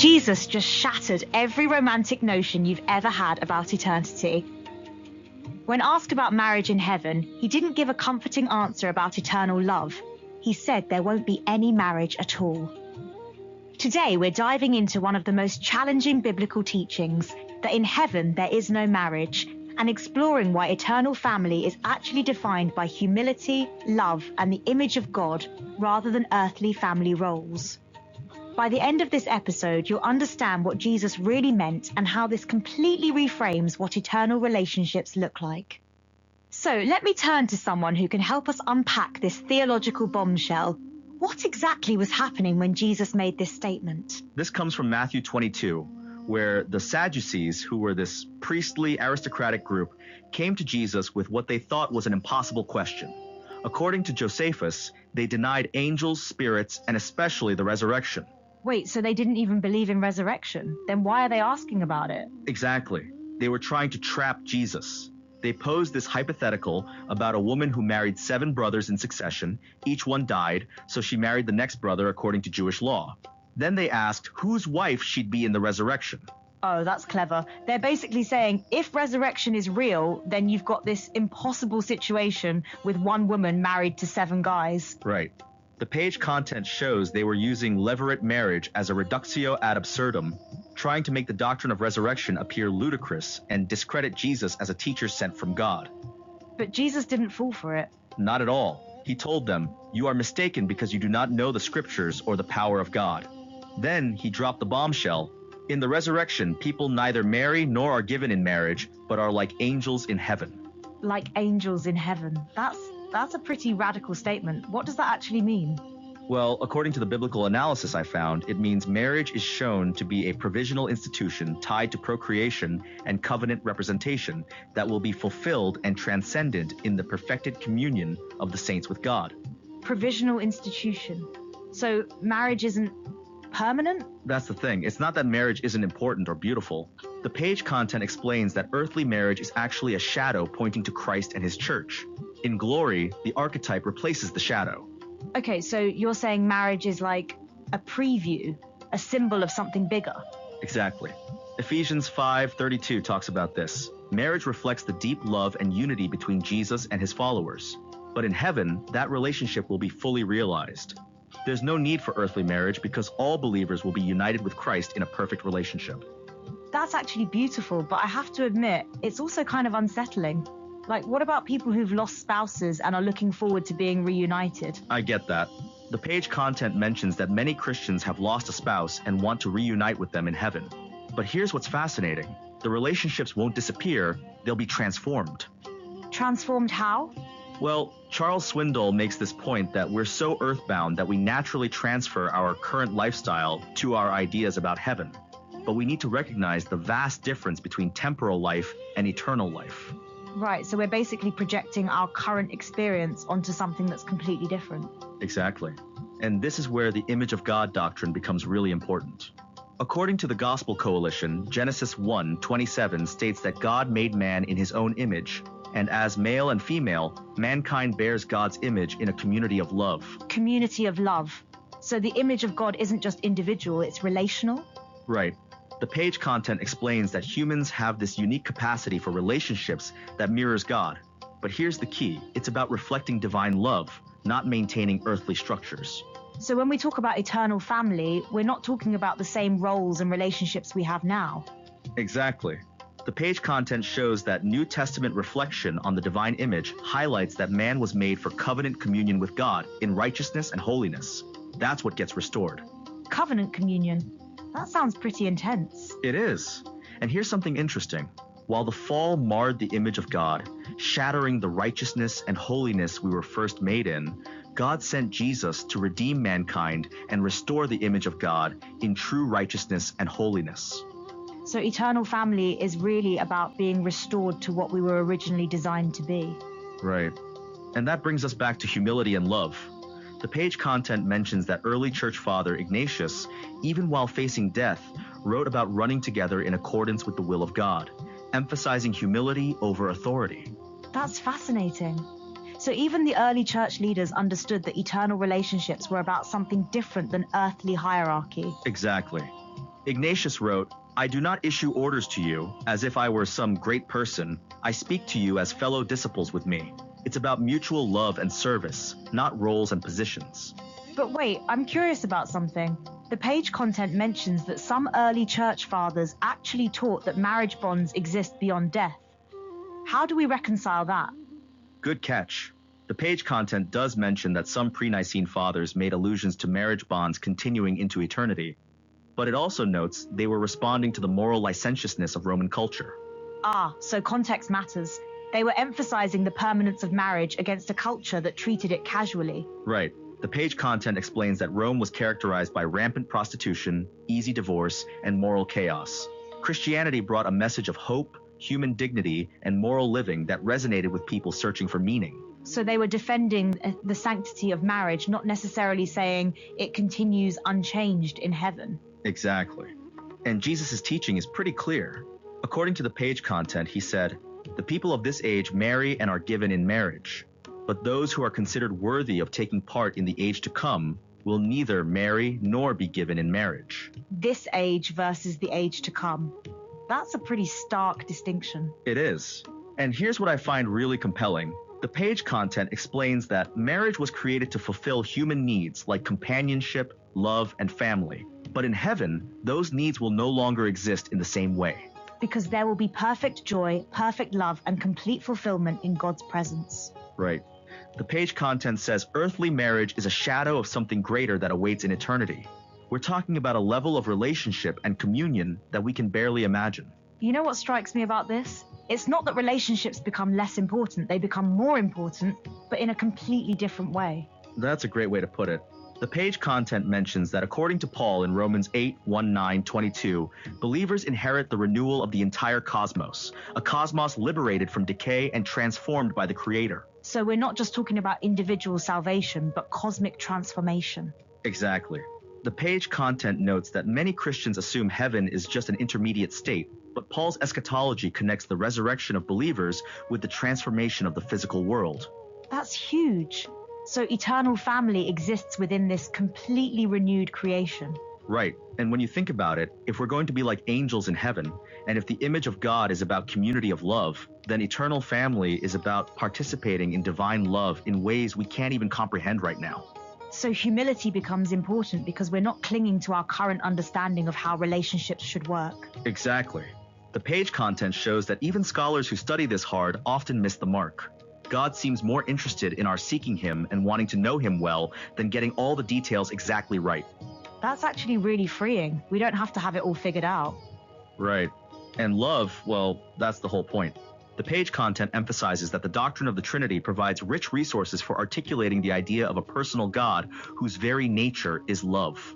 Jesus just shattered every romantic notion you've ever had about eternity. When asked about marriage in heaven, he didn't give a comforting answer about eternal love. He said there won't be any marriage at all. Today, we're diving into one of the most challenging biblical teachings, that in heaven there is no marriage, and exploring why eternal family is actually defined by humility, love, and the image of God, rather than earthly family roles. By the end of this episode, you'll understand what Jesus really meant and how this completely reframes what eternal relationships look like. So let me turn to someone who can help us unpack this theological bombshell. What exactly was happening when Jesus made this statement? This comes from Matthew 22, where the Sadducees, who were this priestly aristocratic group, came to Jesus with what they thought was an impossible question. According to Josephus, they denied angels, spirits, and especially the resurrection. Wait, so they didn't even believe in resurrection? Then why are they asking about it? Exactly. They were trying to trap Jesus. They posed this hypothetical about a woman who married 7 brothers in succession. Each one died, so she married the next brother according to Jewish law. Then they asked whose wife she'd be in the resurrection. Oh, that's clever. They're basically saying if resurrection is real, then you've got this impossible situation with one woman married to 7 guys. Right. The page content shows they were using levirate marriage as a reductio ad absurdum, trying to make the doctrine of resurrection appear ludicrous and discredit Jesus as a teacher sent from God. But Jesus didn't fall for it. Not at all. He told them, "You are mistaken because you do not know the scriptures or the power of God." Then he dropped the bombshell. In the resurrection, people neither marry nor are given in marriage, but are like angels in heaven. Like angels in heaven. That's a pretty radical statement. What does that actually mean? Well, according to the biblical analysis I found, it means marriage is shown to be a provisional institution tied to procreation and covenant representation that will be fulfilled and transcendent in the perfected communion of the saints with God. Provisional institution. So marriage isn't permanent? That's the thing. It's not that marriage isn't important or beautiful. The page content explains that earthly marriage is actually a shadow pointing to Christ and his church. In glory, the archetype replaces the shadow. Okay, so you're saying marriage is like a preview, a symbol of something bigger. Exactly. Ephesians 5:32 talks about this. Marriage reflects the deep love and unity between Jesus and his followers. But in heaven, that relationship will be fully realized. There's no need for earthly marriage because all believers will be united with Christ in a perfect relationship. That's actually beautiful, but I have to admit, it's also kind of unsettling. Like, what about people who've lost spouses and are looking forward to being reunited? I get that. The page content mentions that many Christians have lost a spouse and want to reunite with them in heaven. But here's what's fascinating. The relationships won't disappear, they'll be transformed. Transformed how? Well, Charles Swindoll makes this point that we're so earthbound that we naturally transfer our current lifestyle to our ideas about heaven. But we need to recognize the vast difference between temporal life and eternal life. Right, so we're basically projecting our current experience onto something that's completely different. Exactly. And this is where the image of God doctrine becomes really important. According to the Gospel Coalition, Genesis 1:27 states that God made man in his own image, and as male and female, mankind bears God's image in a community of love. Community of love. So the image of God isn't just individual, it's relational? Right. The page content explains that humans have this unique capacity for relationships that mirrors God. But here's the key. It's about reflecting divine love, not maintaining earthly structures. So when we talk about eternal family, we're not talking about the same roles and relationships we have now. Exactly. The page content shows that New Testament reflection on the divine image highlights that man was made for covenant communion with God in righteousness and holiness. That's what gets restored. Covenant communion? That sounds pretty intense. It is. And here's something interesting. While the fall marred the image of God, shattering the righteousness and holiness we were first made in, God sent Jesus to redeem mankind and restore the image of God in true righteousness and holiness. So eternal family is really about being restored to what we were originally designed to be. Right. And that brings us back to humility and love. The page content mentions that early church father Ignatius, even while facing death, wrote about running together in accordance with the will of God, emphasizing humility over authority. That's fascinating. So even the early church leaders understood that eternal relationships were about something different than earthly hierarchy. Exactly. Ignatius wrote, "I do not issue orders to you as if I were some great person. I speak to you as fellow disciples with me. It's about mutual love and service, not roles and positions." But wait, I'm curious about something. The page content mentions that some early church fathers actually taught that marriage bonds exist beyond death. How do we reconcile that? Good catch. The page content does mention that some pre-Nicene fathers made allusions to marriage bonds continuing into eternity, but it also notes they were responding to the moral licentiousness of Roman culture. So context matters. They were emphasizing the permanence of marriage against a culture that treated it casually. Right. The page content explains that Rome was characterized by rampant prostitution, easy divorce, and moral chaos. Christianity brought a message of hope, human dignity, and moral living that resonated with people searching for meaning. So they were defending the sanctity of marriage, not necessarily saying it continues unchanged in heaven. Exactly. And Jesus' teaching is pretty clear. According to the page content, he said, "The people of this age marry and are given in marriage. But those who are considered worthy of taking part in the age to come will neither marry nor be given in marriage." This age versus the age to come. That's a pretty stark distinction. It is. And here's what I find really compelling. The page content explains that marriage was created to fulfill human needs like companionship, love, and family. But in heaven, those needs will no longer exist in the same way. Because there will be perfect joy, perfect love, and complete fulfillment in God's presence. Right. The page content says earthly marriage is a shadow of something greater that awaits in eternity. We're talking about a level of relationship and communion that we can barely imagine. You know what strikes me about this? It's not that relationships become less important, they become more important, but in a completely different way. That's a great way to put it. The page content mentions that according to Paul in Romans 8:1-9-22, believers inherit the renewal of the entire cosmos, a cosmos liberated from decay and transformed by the Creator. So we're not just talking about individual salvation, but cosmic transformation. Exactly. The page content notes that many Christians assume heaven is just an intermediate state, but Paul's eschatology connects the resurrection of believers with the transformation of the physical world. That's huge. So eternal family exists within this completely renewed creation. Right. And when you think about it, if we're going to be like angels in heaven, and if the image of God is about community of love, then eternal family is about participating in divine love in ways we can't even comprehend right now. So humility becomes important because we're not clinging to our current understanding of how relationships should work. Exactly. The page content shows that even scholars who study this hard often miss the mark. God seems more interested in our seeking Him and wanting to know Him well than getting all the details exactly right. That's actually really freeing. We don't have to have it all figured out. Right. And love, well, that's the whole point. The page content emphasizes that the doctrine of the Trinity provides rich resources for articulating the idea of a personal God whose very nature is love.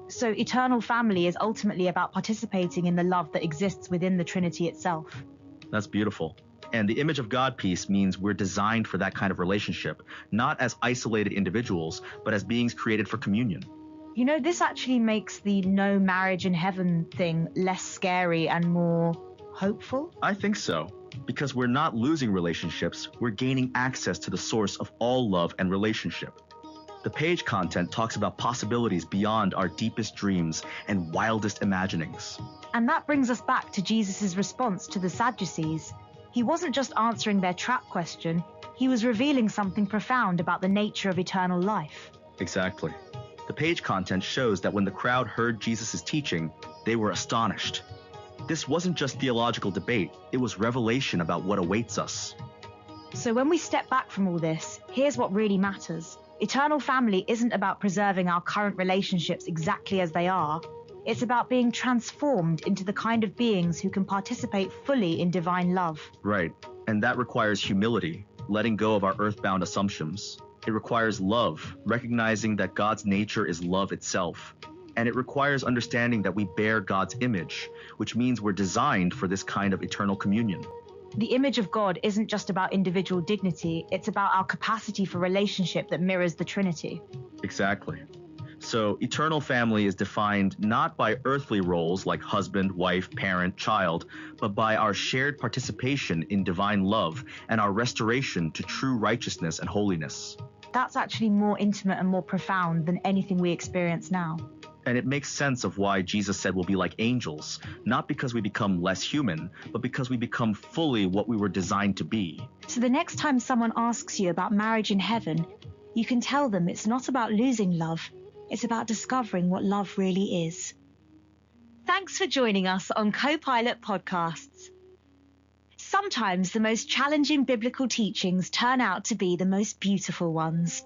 So eternal family is ultimately about participating in the love that exists within the Trinity itself. That's beautiful. And the image of God piece means we're designed for that kind of relationship, not as isolated individuals, but as beings created for communion. You know, this actually makes the no marriage in heaven thing less scary and more hopeful. I think so. Because we're not losing relationships, we're gaining access to the source of all love and relationship. The page content talks about possibilities beyond our deepest dreams and wildest imaginings. And that brings us back to Jesus' response to the Sadducees. He wasn't just answering their trap question, he was revealing something profound about the nature of eternal life. Exactly. The page content shows that when the crowd heard Jesus' teaching, they were astonished. This wasn't just theological debate, it was revelation about what awaits us. So when we step back from all this, here's what really matters. Eternal family isn't about preserving our current relationships exactly as they are. It's about being transformed into the kind of beings who can participate fully in divine love. Right. And that requires humility, letting go of our earthbound assumptions. It requires love, recognizing that God's nature is love itself. And it requires understanding that we bear God's image, which means we're designed for this kind of eternal communion. The image of God isn't just about individual dignity, it's about our capacity for relationship that mirrors the Trinity. Exactly. So eternal family is defined not by earthly roles like husband, wife, parent, child, but by our shared participation in divine love and our restoration to true righteousness and holiness. That's actually more intimate and more profound than anything we experience now. And it makes sense of why Jesus said we'll be like angels, not because we become less human, but because we become fully what we were designed to be. So the next time someone asks you about marriage in heaven, you can tell them it's not about losing love, it's about discovering what love really is. Thanks for joining us on Co-Pilot Podcasts. Sometimes the most challenging biblical teachings turn out to be the most beautiful ones.